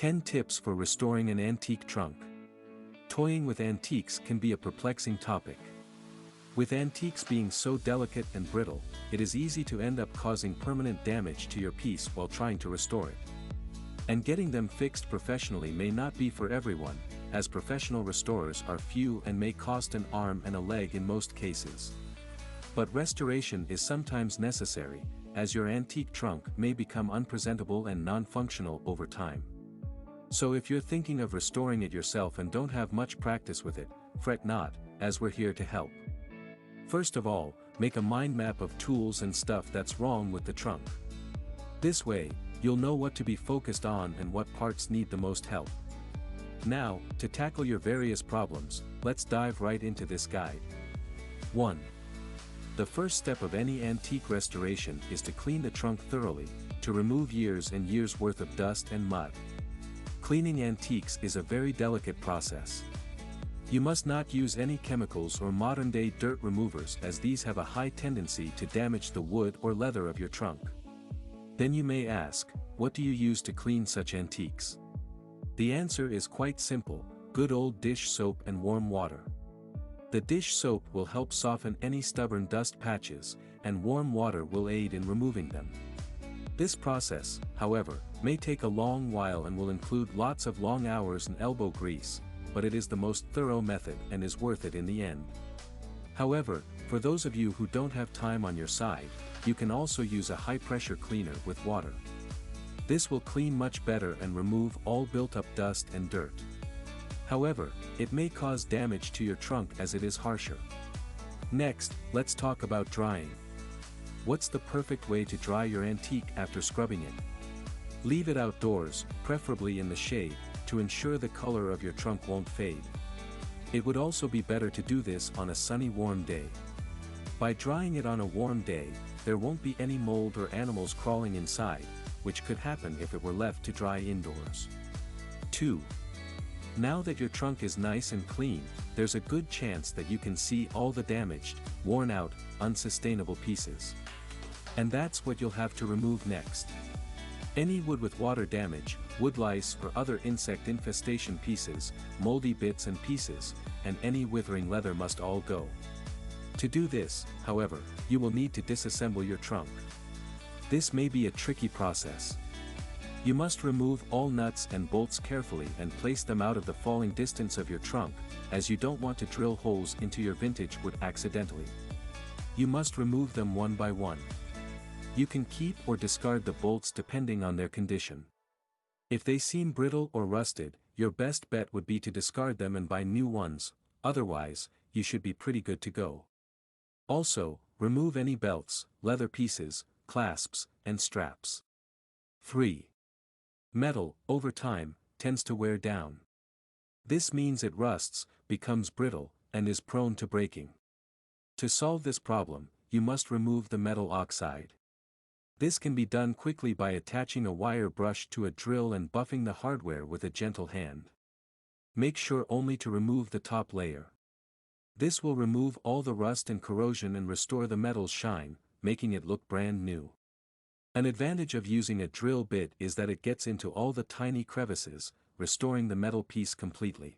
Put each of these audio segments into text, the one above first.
10 tips for restoring an antique trunk. Toying with antiques can be a perplexing topic. With antiques being so delicate and brittle, it is easy to end up causing permanent damage to your piece while trying to restore it. And getting them fixed professionally may not be for everyone, as professional restorers are few and may cost an arm and a leg in most cases. But restoration is sometimes necessary, as your antique trunk may become unpresentable and non-functional over time. So if you're thinking of restoring it yourself and don't have much practice with it, fret not, as we're here to help. First of all, make a mind map of tools and stuff that's wrong with the trunk. This way, you'll know what to be focused on and what parts need the most help. Now, to tackle your various problems, let's dive right into this guide. 1. The first step of any antique restoration is to clean the trunk thoroughly, to remove years and years worth of dust and mud. Cleaning antiques is a very delicate process. You must not use any chemicals or modern-day dirt removers, as these have a high tendency to damage the wood or leather of your trunk. Then you may ask, what do you use to clean such antiques? The answer is quite simple: good old dish soap and warm water. The dish soap will help soften any stubborn dust patches, and warm water will aid in removing them. This process, however, may take a long while and will include lots of long hours and elbow grease, but it is the most thorough method and is worth it in the end. However, for those of you who don't have time on your side, you can also use a high-pressure cleaner with water. This will clean much better and remove all built-up dust and dirt. However, it may cause damage to your trunk as it is harsher. Next, let's talk about drying. What's the perfect way to dry your antique after scrubbing it? Leave it outdoors, preferably in the shade, to ensure the color of your trunk won't fade. It would also be better to do this on a sunny, warm day. By drying it on a warm day, there won't be any mold or animals crawling inside, which could happen if it were left to dry indoors. 2. Now that your trunk is nice and clean, there's a good chance that you can see all the damaged, worn out, unsustainable pieces. And that's what you'll have to remove next. Any wood with water damage, wood lice or other insect infestation pieces, moldy bits and pieces, and any withering leather must all go. To do this, however, you will need to disassemble your trunk. This may be a tricky process. You must remove all nuts and bolts carefully and place them out of the falling distance of your trunk, as you don't want to drill holes into your vintage wood accidentally. You must remove them one by one. You can keep or discard the bolts depending on their condition. If they seem brittle or rusted, your best bet would be to discard them and buy new ones, otherwise, you should be pretty good to go. Also, remove any belts, leather pieces, clasps, and straps. 3. Metal, over time, tends to wear down. This means it rusts, becomes brittle, and is prone to breaking. To solve this problem, you must remove the metal oxide. This can be done quickly by attaching a wire brush to a drill and buffing the hardware with a gentle hand. Make sure only to remove the top layer. This will remove all the rust and corrosion and restore the metal's shine, making it look brand new. An advantage of using a drill bit is that it gets into all the tiny crevices, restoring the metal piece completely.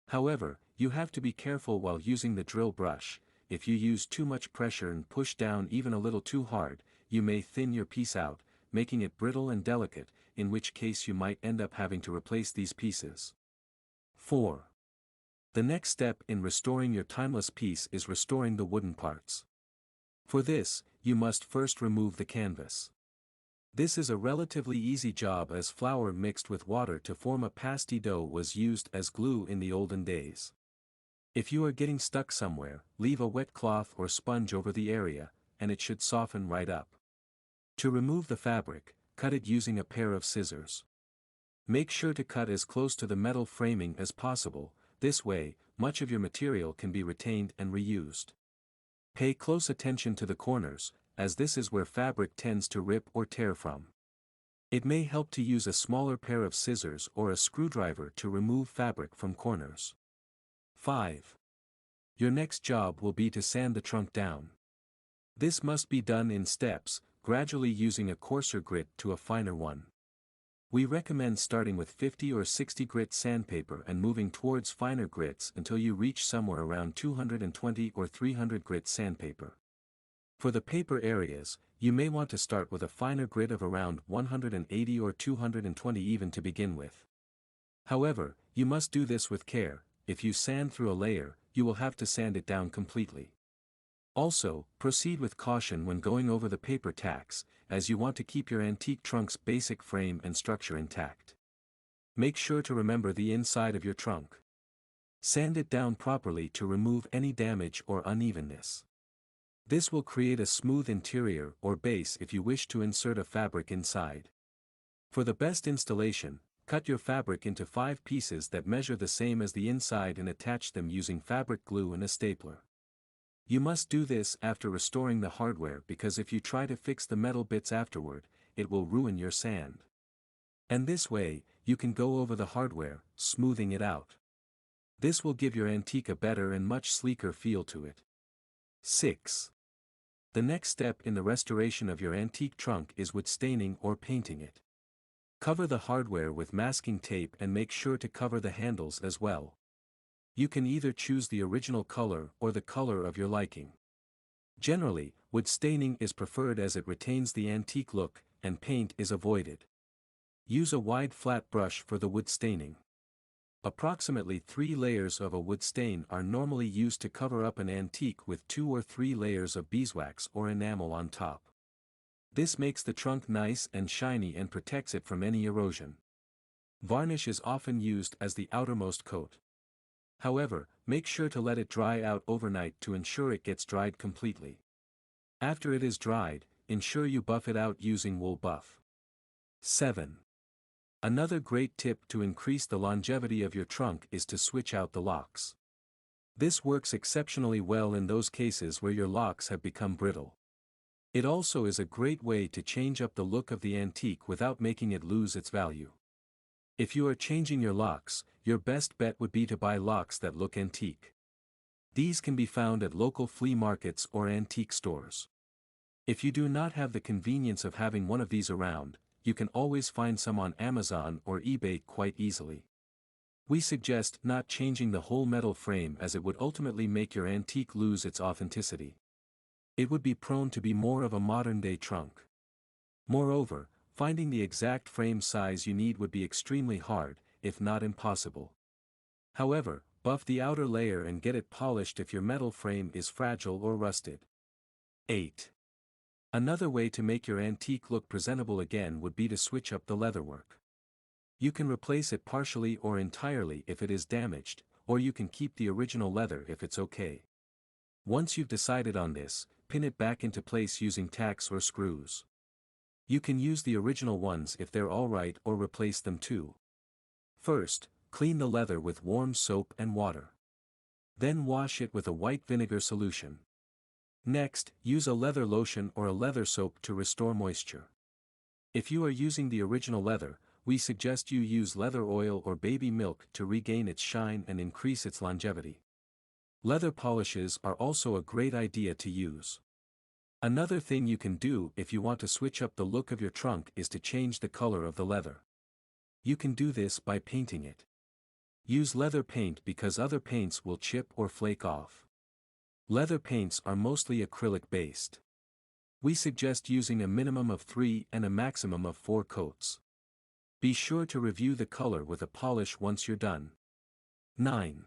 However, you have to be careful while using the drill brush. If you use too much pressure and push down even a little too hard, you may thin your piece out, making it brittle and delicate, in which case you might end up having to replace these pieces. 4. The next step in restoring your timeless piece is restoring the wooden parts. For this, you must first remove the canvas. This is a relatively easy job, as flour mixed with water to form a pasty dough was used as glue in the olden days. If you are getting stuck somewhere, leave a wet cloth or sponge over the area, and it should soften right up. To remove the fabric, cut it using a pair of scissors. Make sure to cut as close to the metal framing as possible. This way, much of your material can be retained and reused. Pay close attention to the corners, as this is where fabric tends to rip or tear from. It may help to use a smaller pair of scissors or a screwdriver to remove fabric from corners. 5. Your next job will be to sand the trunk down. This must be done in steps, gradually using a coarser grit to a finer one. We recommend starting with 50 or 60 grit sandpaper and moving towards finer grits until you reach somewhere around 220 or 300 grit sandpaper. For the paper areas, you may want to start with a finer grit of around 180 or 220 even to begin with. However, you must do this with care. If you sand through a layer, you will have to sand it down completely. Also, proceed with caution when going over the paper tacks, as you want to keep your antique trunk's basic frame and structure intact. Make sure to remember the inside of your trunk. Sand it down properly to remove any damage or unevenness. This will create a smooth interior or base if you wish to insert a fabric inside. For the best installation, cut your fabric into 5 pieces that measure the same as the inside and attach them using fabric glue and a stapler. You must do this after restoring the hardware because if you try to fix the metal bits afterward, it will ruin your sand. And this way, you can go over the hardware, smoothing it out. This will give your antique a better and much sleeker feel to it. 6. The next step in the restoration of your antique trunk is wood staining or painting it. Cover the hardware with masking tape and make sure to cover the handles as well. You can either choose the original color or the color of your liking. Generally, wood staining is preferred as it retains the antique look, and paint is avoided. Use a wide flat brush for the wood staining. Approximately 3 layers of a wood stain are normally used to cover up an antique with 2 or 3 layers of beeswax or enamel on top. This makes the trunk nice and shiny and protects it from any erosion. Varnish is often used as the outermost coat. However, make sure to let it dry out overnight to ensure it gets dried completely. After it is dried, ensure you buff it out using wool buff. 7. Another great tip to increase the longevity of your trunk is to switch out the locks. This works exceptionally well in those cases where your locks have become brittle. It also is a great way to change up the look of the antique without making it lose its value. If you are changing your locks, your best bet would be to buy locks that look antique. These can be found at local flea markets or antique stores. If you do not have the convenience of having one of these around, you can always find some on Amazon or eBay quite easily. We suggest not changing the whole metal frame as it would ultimately make your antique lose its authenticity. It would be prone to be more of a modern-day trunk. Moreover, finding the exact frame size you need would be extremely hard, if not impossible. However, buff the outer layer and get it polished if your metal frame is fragile or rusted. 8. Another way to make your antique look presentable again would be to switch up the leatherwork. You can replace it partially or entirely if it is damaged, or you can keep the original leather if it's okay. Once you've decided on this, pin it back into place using tacks or screws. You can use the original ones if they're alright or replace them too. First, clean the leather with warm soap and water. Then wash it with a white vinegar solution. Next, use a leather lotion or a leather soap to restore moisture. If you are using the original leather, we suggest you use leather oil or baby milk to regain its shine and increase its longevity. Leather polishes are also a great idea to use. Another thing you can do if you want to switch up the look of your trunk is to change the color of the leather. You can do this by painting it. Use leather paint because other paints will chip or flake off. Leather paints are mostly acrylic-based. We suggest using a minimum of 3 and a maximum of 4 coats. Be sure to review the color with a polish once you're done. 9.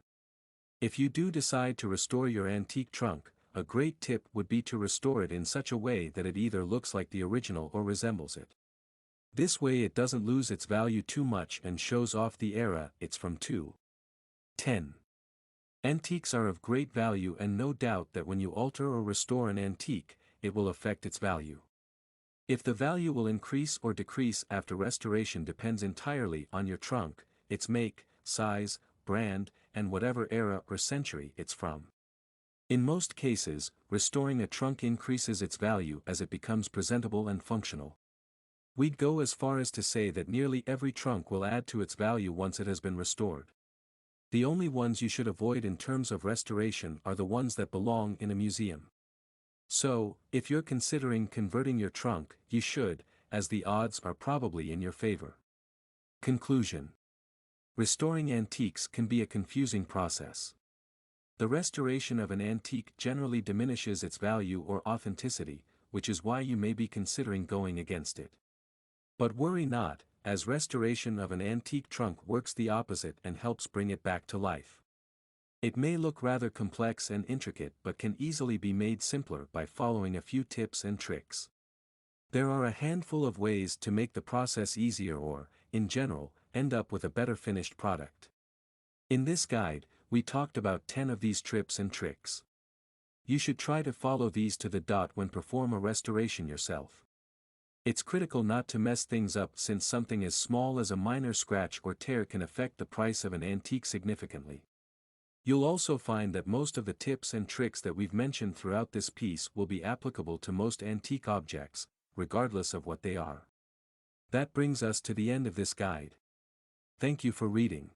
If you do decide to restore your antique trunk, a great tip would be to restore it in such a way that it either looks like the original or resembles it. This way it doesn't lose its value too much and shows off the era it's from too. 10. Antiques are of great value and no doubt that when you alter or restore an antique, it will affect its value. If the value will increase or decrease after restoration depends entirely on your trunk, its make, size, brand, and whatever era or century it's from. In most cases, restoring a trunk increases its value as it becomes presentable and functional. We'd go as far as to say that nearly every trunk will add to its value once it has been restored. The only ones you should avoid in terms of restoration are the ones that belong in a museum. So, if you're considering converting your trunk, you should, as the odds are probably in your favor. Conclusion. Restoring antiques can be a confusing process. The restoration of an antique generally diminishes its value or authenticity, which is why you may be considering going against it. But worry not, as restoration of an antique trunk works the opposite and helps bring it back to life. It may look rather complex and intricate but can easily be made simpler by following a few tips and tricks. There are a handful of ways to make the process easier or, in general, end up with a better finished product. In this guide, we talked about 10 of these tips and tricks. You should try to follow these to the dot when perform a restoration yourself. It's critical not to mess things up since something as small as a minor scratch or tear can affect the price of an antique significantly. You'll also find that most of the tips and tricks that we've mentioned throughout this piece will be applicable to most antique objects, regardless of what they are. That brings us to the end of this guide. Thank you for reading.